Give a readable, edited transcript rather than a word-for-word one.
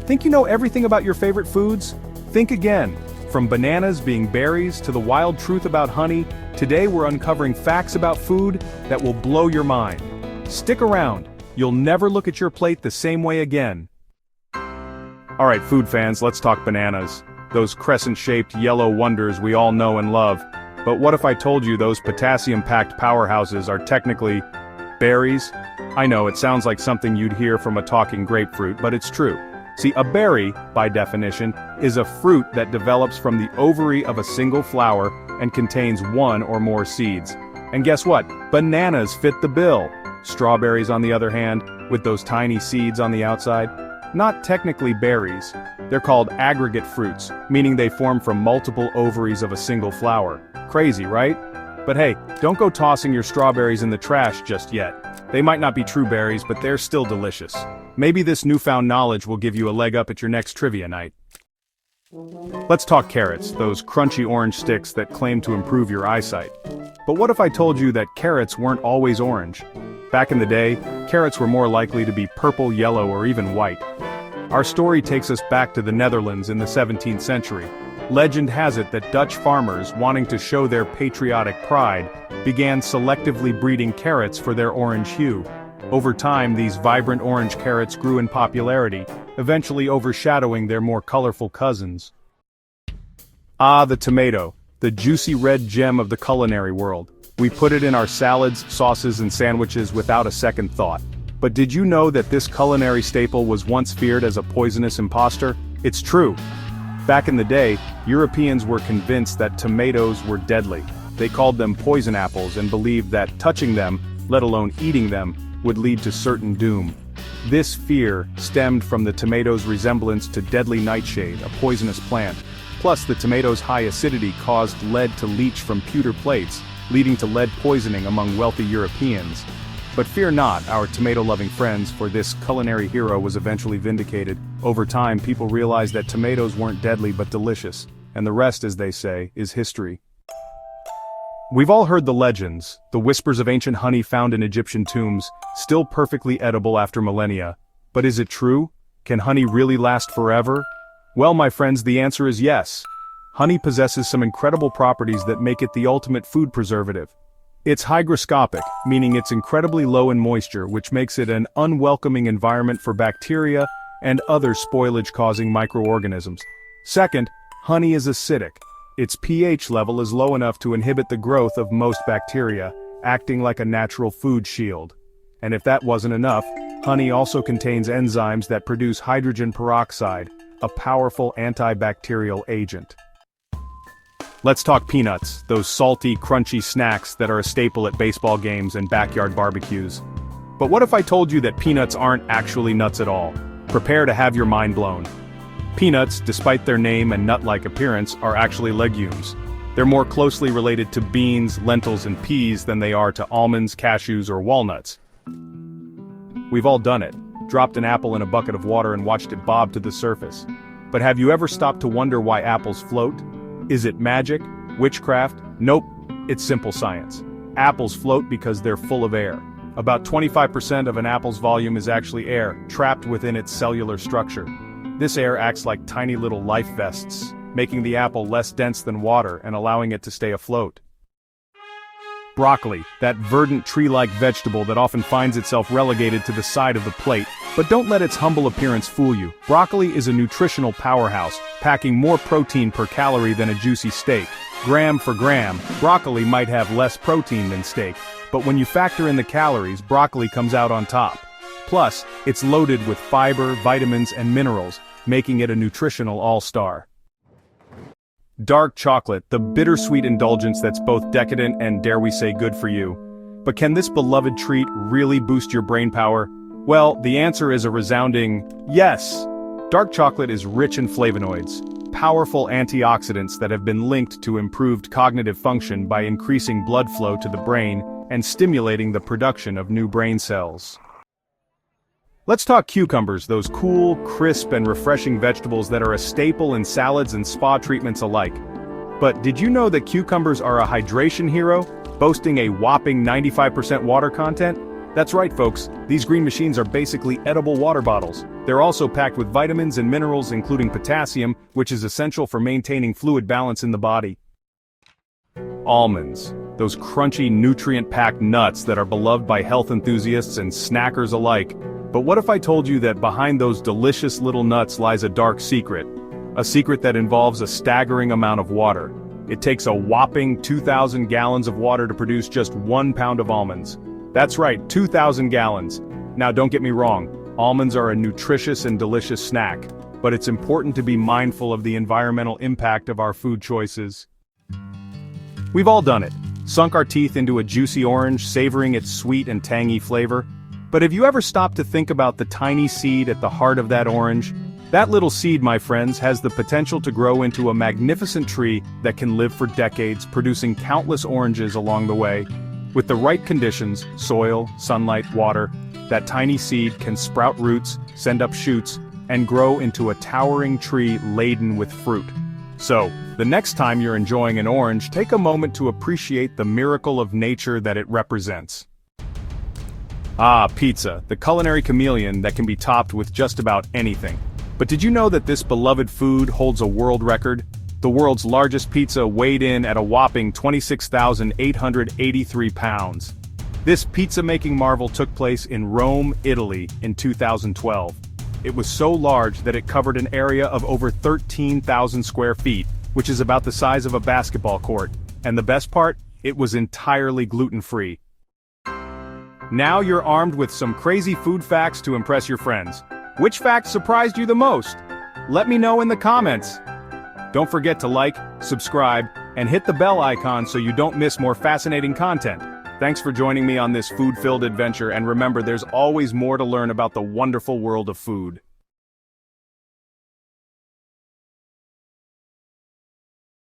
Think you know everything about your favorite foods? Think again. From bananas being berries to the wild truth about honey, today we're uncovering facts about food that will blow your mind. Stick around. You'll never look at your plate the same way again. Alright food fans, let's talk bananas. Those crescent-shaped yellow wonders we all know and love. But what if I told you those potassium-packed powerhouses are technically berries? I know, it sounds like something you'd hear from a talking grapefruit, but it's true. See, a berry, by definition, is a fruit that develops from the ovary of a single flower and contains one or more seeds. And guess what? Bananas fit the bill. Strawberries, on the other hand, with those tiny seeds on the outside, not technically berries. They're called aggregate fruits, meaning they form from multiple ovaries of a single flower. Crazy, right? But hey, don't go tossing your strawberries in the trash just yet. They might not be true berries, but they're still delicious. Maybe this newfound knowledge will give you a leg up at your next trivia night. Let's talk carrots, those crunchy orange sticks that claim to improve your eyesight. But what if I told you that carrots weren't always orange? Back in the day, carrots were more likely to be purple, yellow, or even white. Our story takes us back to the Netherlands in the 17th century. Legend has it that Dutch farmers, wanting to show their patriotic pride, began selectively breeding carrots for their orange hue. Over time, these vibrant orange carrots grew in popularity, eventually overshadowing their more colorful cousins. Ah, the tomato, the juicy red gem of the culinary world. We put it in our salads, sauces, and sandwiches without a second thought. But did you know that this culinary staple was once feared as a poisonous imposter? It's true. Back in the day, Europeans were convinced that tomatoes were deadly. They called them poison apples and believed that touching them, let alone eating them, would lead to certain doom. This fear stemmed from the tomato's resemblance to deadly nightshade, a poisonous plant. Plus, the tomato's high acidity caused lead to leach from pewter plates, leading to lead poisoning among wealthy Europeans. But fear not, our tomato-loving friends, for this culinary hero was eventually vindicated. Over time, people realized that tomatoes weren't deadly but delicious, and the rest, as they say, is history. We've all heard the legends, the whispers of ancient honey found in Egyptian tombs, still perfectly edible after millennia. But is it true? Can honey really last forever? Well, my friends, the answer is yes. Honey possesses some incredible properties that make it the ultimate food preservative. It's hygroscopic, meaning it's incredibly low in moisture, which makes it an unwelcoming environment for bacteria and other spoilage-causing microorganisms. Second, honey is acidic. Its pH level is low enough to inhibit the growth of most bacteria, acting like a natural food shield. And if that wasn't enough, honey also contains enzymes that produce hydrogen peroxide, a powerful antibacterial agent. Let's talk peanuts, those salty, crunchy snacks that are a staple at baseball games and backyard barbecues. But what if I told you that peanuts aren't actually nuts at all? Prepare to have your mind blown. Peanuts, despite their name and nut-like appearance, are actually legumes. They're more closely related to beans, lentils, and peas than they are to almonds, cashews, or walnuts. We've all done it, dropped an apple in a bucket of water and watched it bob to the surface. But have you ever stopped to wonder why apples float? Is it magic? Witchcraft? Nope, it's simple science. Apples float because they're full of air. About 25% of an apple's volume is actually air, trapped within its cellular structure. This air acts like tiny little life vests, making the apple less dense than water and allowing it to stay afloat. Broccoli, that verdant tree-like vegetable that often finds itself relegated to the side of the plate. But don't let its humble appearance fool you. Broccoli is a nutritional powerhouse, packing more protein per calorie than a juicy steak. Gram for gram, broccoli might have less protein than steak, but when you factor in the calories, broccoli comes out on top. Plus, it's loaded with fiber, vitamins, and minerals, making it a nutritional all-star. Dark chocolate, the bittersweet indulgence that's both decadent and, dare we say, good for you. But can this beloved treat really boost your brain power? Well, the answer is a resounding yes. Dark chocolate is rich in flavonoids, powerful antioxidants that have been linked to improved cognitive function by increasing blood flow to the brain and stimulating the production of new brain cells. Let's talk cucumbers, those cool, crisp, and refreshing vegetables that are a staple in salads and spa treatments alike. But did you know that cucumbers are a hydration hero, boasting a whopping 95% water content? That's right, folks, these green machines are basically edible water bottles. They're also packed with vitamins and minerals including potassium, which is essential for maintaining fluid balance in the body. Almonds. Those crunchy, nutrient-packed nuts that are beloved by health enthusiasts and snackers alike. But what if I told you that behind those delicious little nuts lies a dark secret? A secret that involves a staggering amount of water. It takes a whopping 2,000 gallons of water to produce just 1 pound of almonds. That's right, 2,000 gallons. Now don't get me wrong, almonds are a nutritious and delicious snack, but it's important to be mindful of the environmental impact of our food choices. We've all done it, sunk our teeth into a juicy orange, savoring its sweet and tangy flavor. But have you ever stopped to think about the tiny seed at the heart of that orange? That little seed, my friends, has the potential to grow into a magnificent tree that can live for decades, producing countless oranges along the way. With the right conditions, soil, sunlight, water, that tiny seed can sprout roots, send up shoots, and grow into a towering tree laden with fruit. So, the next time you're enjoying an orange, take a moment to appreciate the miracle of nature that it represents. Ah, pizza, the culinary chameleon that can be topped with just about anything. But did you know that this beloved food holds a world record? The world's largest pizza weighed in at a whopping 26,883 pounds. This pizza-making marvel took place in Rome, Italy, in 2012. It was so large that it covered an area of over 13,000 square feet, which is about the size of a basketball court. And the best part? It was entirely gluten-free. Now you're armed with some crazy food facts to impress your friends. Which fact surprised you the most? Let me know in the comments. Don't forget to like, subscribe, and hit the bell icon so you don't miss more fascinating content. Thanks for joining me on this food-filled adventure, and remember, there's always more to learn about the wonderful world of food.